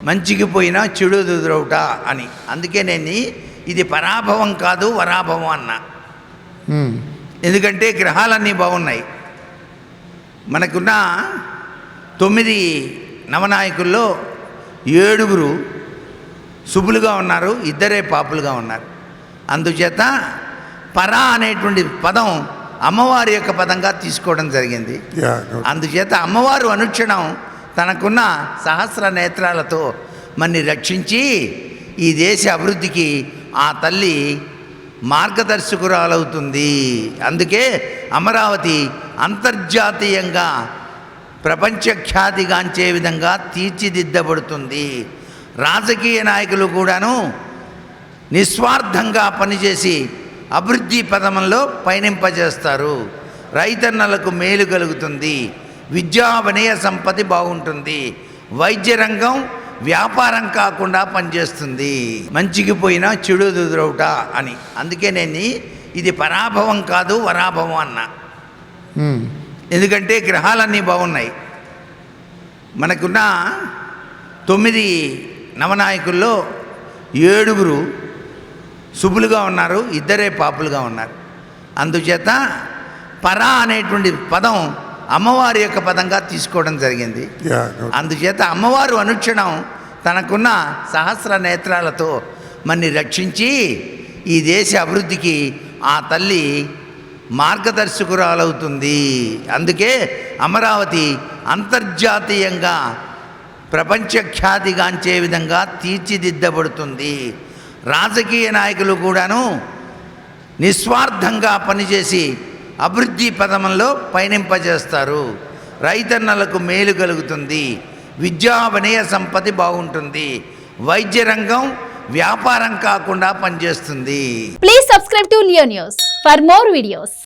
మంచికి పోయినా చెడు ఎదురవుట అని. అందుకే నేను ఇది పరాభవం కాదు వరాభవం అన్నా. ఎందుకంటే గ్రహాలన్నీ బాగున్నాయి. మనకున్న 9 నవనాయకుల్లో 7 శుభులుగా ఉన్నారు, 2 పాపులుగా ఉన్నారు. అందుచేత పరా అనేటువంటి పదం అమ్మవారి యొక్క పదంగా తీసుకోవడం జరిగింది. అందుచేత అమ్మవారు అనుక్షణం తనకున్న సహస్ర నేత్రాలతో మన్ని రక్షించి ఈ దేశ అభివృద్ధికి ఆ తల్లి మార్గదర్శకురాలవుతుంది. అందుకే అమరావతి అంతర్జాతీయంగా ప్రపంచ ఖ్యాతిగాంచే విధంగా తీర్చిదిద్దబడుతుంది. రాజకీయ నాయకులు కూడాను నిస్వార్థంగా పనిచేసి అభివృద్ధి పథంలో పయనింపజేస్తారు. రైతన్నలకు మేలు కలుగుతుంది, విద్యా వినయ సంపత్తి బాగుంటుంది, వైద్య రంగం వ్యాపారం కాకుండా పనిచేస్తుంది. మంచికి పోయినా చెడు ఎదురవుట అని. అందుకే నేను ఇది పరాభవం కాదు వరాభవం అన్నా. ఎందుకంటే గ్రహాలన్నీ బాగున్నాయి. మనకున్న 9 నవనాయకుల్లో 7 శుభులుగా ఉన్నారు, 2 పాపులుగా ఉన్నారు. అందుచేత పరా అనేటువంటి పదం అమ్మవారి యొక్క పదంగా తీసుకోవడం జరిగింది. అందుచేత అమ్మవారు అనుక్షణం తనకున్న సహస్ర నేత్రాలతో మన్ని రక్షించి ఈ దేశ అభివృద్ధికి ఆ తల్లి మార్గదర్శకురాలవుతుంది. అందుకే అమరావతి అంతర్జాతీయంగా ప్రపంచ ఖ్యాతిగాంచే విధంగా తీర్చిదిద్దబడుతుంది. రాజకీయ నాయకులు కూడాను నిస్వార్థంగా పనిచేసి అభివృద్ధి పథంలో పయనింపజేస్తారు. రైతన్నలకు మేలు కలుగుతుంది, విద్యా వినయ సంపత్తి బాగుంటుంది, వైద్య రంగం వ్యాపారం కాకుండా పనిచేస్తుంది. Please subscribe to Leo news for more videos.